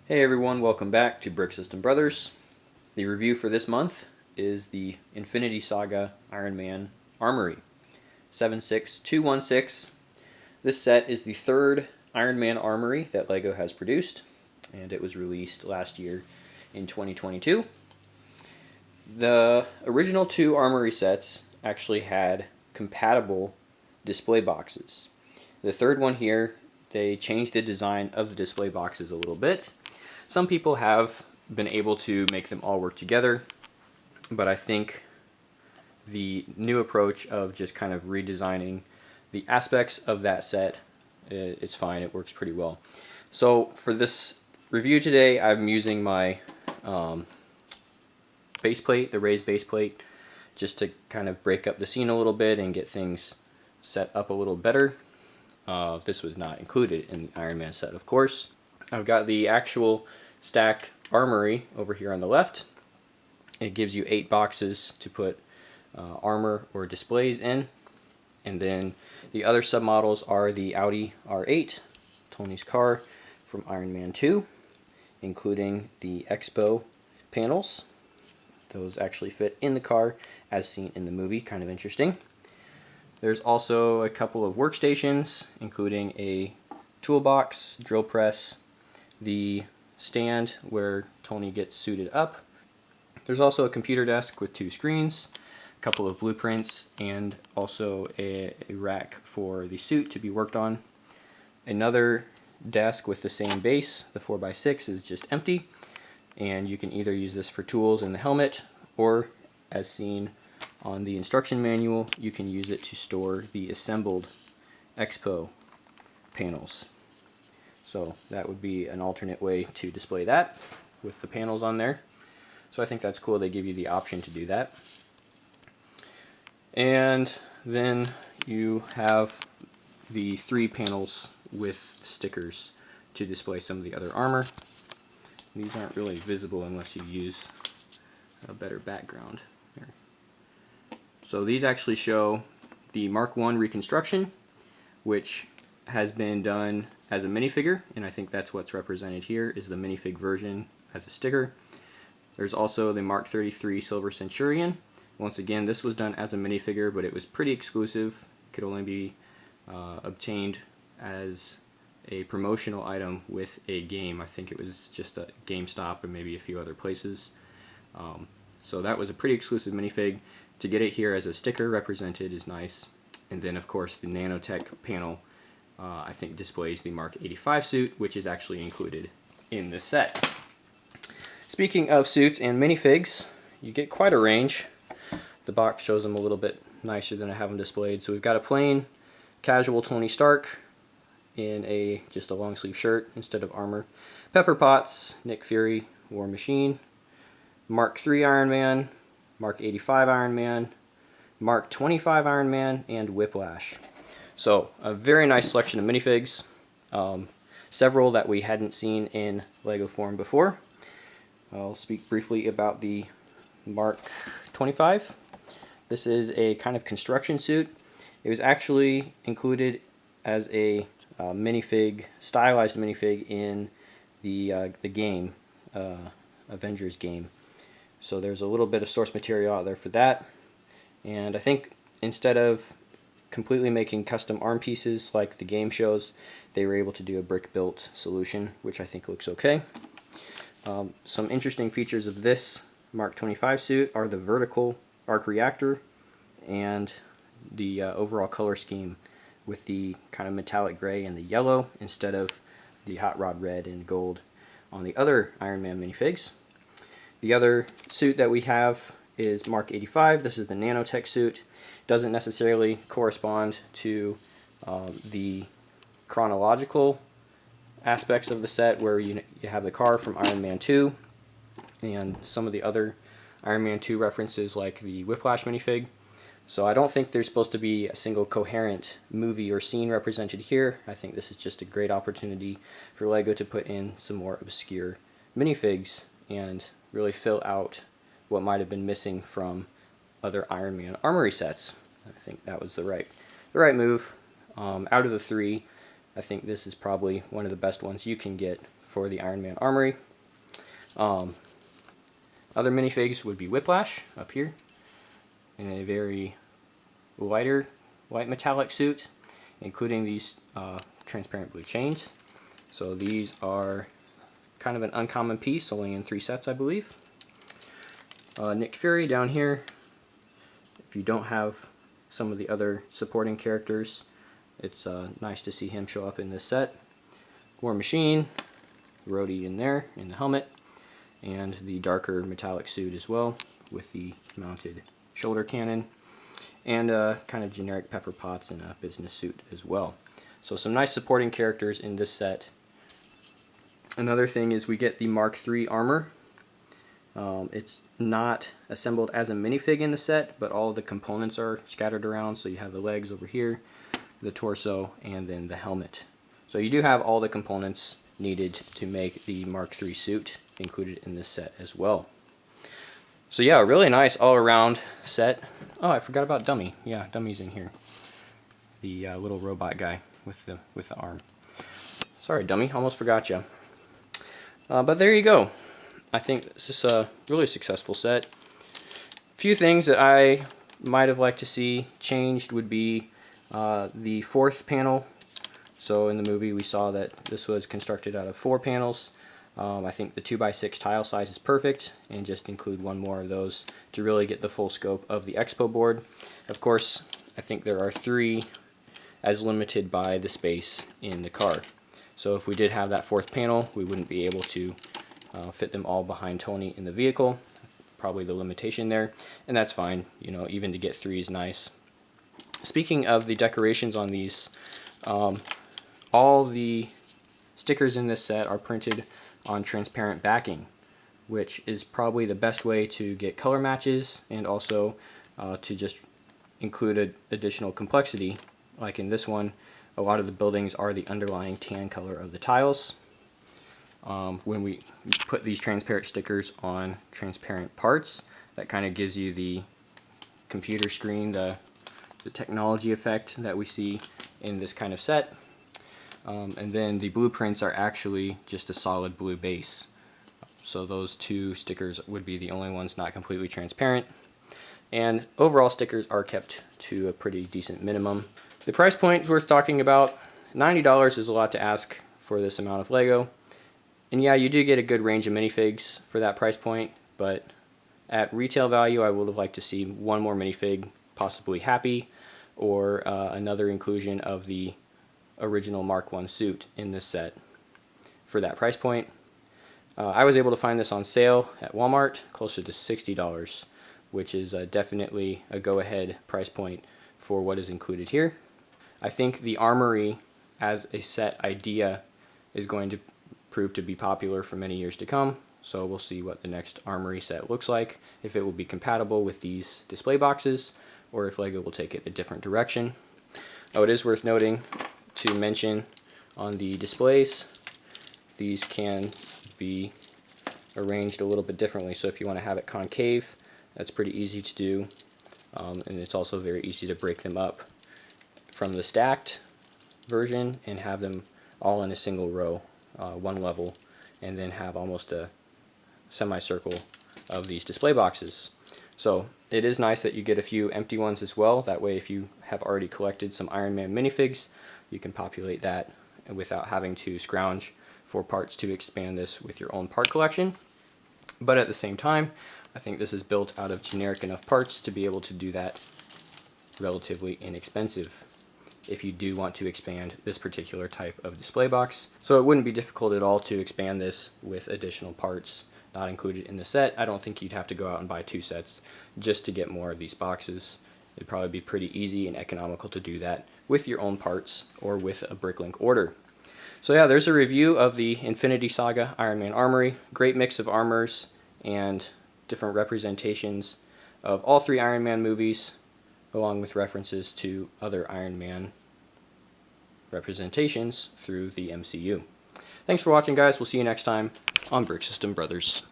Hey everyone, welcome back to Brick System Brothers. The review for this month is the Infinity Saga Iron Man Armory 76216. This set is the third Iron Man Armory that LEGO has produced, and it was released last year in 2022. The original two Armory sets actually had compatible display boxes. The third one here, they changed the design of the display boxes a little bit. Some people have been able to make them all work together, but I think the new approach of just kind of redesigning the aspects of that set, it's fine, it works pretty well. So for this review today, I'm using my base plate, the raised base plate, just to kind of break up the scene a little bit and get things set up a little better. This was not included in the Iron Man set, of course. I've got the actual stacked armory over here on the left. It gives you 8 boxes to put armor or displays in. And then the other submodels are the Audi R8, Tony's car from Iron Man 2, including the Expo panels. Those actually fit in the car as seen in the movie, kind of interesting. There's also a couple of workstations, including a toolbox, drill press, the stand where Tony gets suited up. There's also a computer desk with 2 screens, a couple of blueprints, and also a rack for the suit to be worked on. Another desk with the same base, the 4x6, is just empty, and you can either use this for tools in the helmet, or as seen on the instruction manual, you can use it to store the assembled Expo panels. So that would be an alternate way to display that with the panels on there. So I think that's cool, they give you the option to do that. And then you have the 3 panels with stickers to display some of the other armor. These aren't really visible unless you use a better background. There. So these actually show the Mark I reconstruction, which has been done as a minifigure, and I think that's what's represented here is the minifig version as a sticker. There's also the Mark 33 Silver Centurion. Once again, this was done as a minifigure, but it was pretty exclusive. It could only be obtained as a promotional item with a game. I think it was just a GameStop and maybe a few other places. So that was a pretty exclusive minifig. To get it here as a sticker represented is nice. And then of course the nanotech panel I think displays the Mark 85 suit, which is actually included in this set. Speaking of suits and minifigs, you get quite a range. The box shows them a little bit nicer than I have them displayed. So we've got a plain, casual Tony Stark in just a long sleeve shirt instead of armor. Pepper Potts, Nick Fury, War Machine, Mark III Iron Man, Mark 85 Iron Man, Mark 25 Iron Man, and Whiplash. So a very nice selection of minifigs, several that we hadn't seen in LEGO form before. I'll speak briefly about the Mark 25. This is a kind of construction suit. It was actually included as a minifig, stylized minifig in the game, Avengers game. So there's a little bit of source material out there for that. And I think instead of completely making custom arm pieces like the game shows, they were able to do a brick-built solution, which I think looks okay. Some interesting features of this Mark 25 suit are the vertical arc reactor and the overall color scheme with the kind of metallic gray and the yellow instead of the hot rod red and gold on the other Iron Man minifigs. The other suit that we have is Mark 85. This is the nanotech suit. Doesn't necessarily correspond to the chronological aspects of the set where you have the car from Iron Man 2 and some of the other Iron Man 2 references like the Whiplash minifig. So I don't think there's supposed to be a single coherent movie or scene represented here. I think this is just a great opportunity for LEGO to put in some more obscure minifigs and really fill out what might have been missing from other Iron Man Armory sets. I think that was the right move. Out of the 3, I think this is probably one of the best ones you can get for the Iron Man Armory. Other minifigs would be Whiplash up here in a very lighter white metallic suit, including these transparent blue chains. So these are kind of an uncommon piece, only in 3 sets, I believe. Nick Fury down here. If you don't have some of the other supporting characters, it's nice to see him show up in this set. War Machine, Rhodey in there in the helmet, and the darker metallic suit as well with the mounted shoulder cannon, and kind of generic Pepper Potts in a business suit as well. So some nice supporting characters in this set. Another thing is we get the Mark III armor. It's not assembled as a minifig in the set, but all the components are scattered around. So you have the legs over here, the torso, and then the helmet. So you do have all the components needed to make the Mark III suit included in this set as well. So yeah, really nice all-around set. Oh, I forgot about Dummy. Yeah, Dummy's in here. The little robot guy with the arm. Sorry, Dummy, almost forgot you. But there you go. I think this is a really successful set. A few things that I might have liked to see changed would be the 4th panel. So in the movie we saw that this was constructed out of 4 panels. I think the 2x6 tile size is perfect, and just include 1 more of those to really get the full scope of the expo board. Of course, I think there are 3 as limited by the space in the car. So if we did have that 4th panel, we wouldn't be able to fit them all behind Tony in the vehicle. Probably the limitation there, and that's fine. You know, even to get 3 is nice. Speaking of the decorations on these, all the stickers in this set are printed on transparent backing, which is probably the best way to get color matches, and also to just include additional complexity. Like in this one, a lot of the buildings are the underlying tan color of the tiles. When we put these transparent stickers on transparent parts, that kind of gives you the computer screen, the technology effect that we see in this kind of set. And then the blueprints are actually just a solid blue base. So those 2 stickers would be the only ones not completely transparent. And overall stickers are kept to a pretty decent minimum. The price point is worth talking about. $90 is a lot to ask for this amount of Lego. And yeah, you do get a good range of minifigs for that price point, but at retail value I would have liked to see 1 more minifig, possibly Happy, or another inclusion of the original Mark I suit in this set for that price point. I was able to find this on sale at Walmart, closer to $60, which is definitely a go-ahead price point for what is included here. I think the Armory as a set idea is going to prove to be popular for many years to come, so we'll see what the next Armory set looks like, if it will be compatible with these display boxes, or if LEGO will take it a different direction. Oh, it is worth noting to mention on the displays, these can be arranged a little bit differently. So if you want to have it concave, that's pretty easy to do, and it's also very easy to break them up from the stacked version and have them all in a single row, 1 level, and then have almost a semicircle of these display boxes. So it is nice that you get a few empty ones as well. That way, if you have already collected some Iron Man minifigs, you can populate that without having to scrounge for parts to expand this with your own part collection. But at the same time, I think this is built out of generic enough parts to be able to do that relatively inexpensive if you do want to expand this particular type of display box. So it wouldn't be difficult at all to expand this with additional parts not included in the set. I don't think you'd have to go out and buy 2 sets just to get more of these boxes. It'd probably be pretty easy and economical to do that with your own parts or with a Bricklink order. So yeah, there's a review of the Infinity Saga Iron Man Armory. Great mix of armors and different representations of all 3 Iron Man movies, along with references to other Iron Man representations through the MCU. Thanks for watching, guys. We'll see you next time on Brick System Brothers.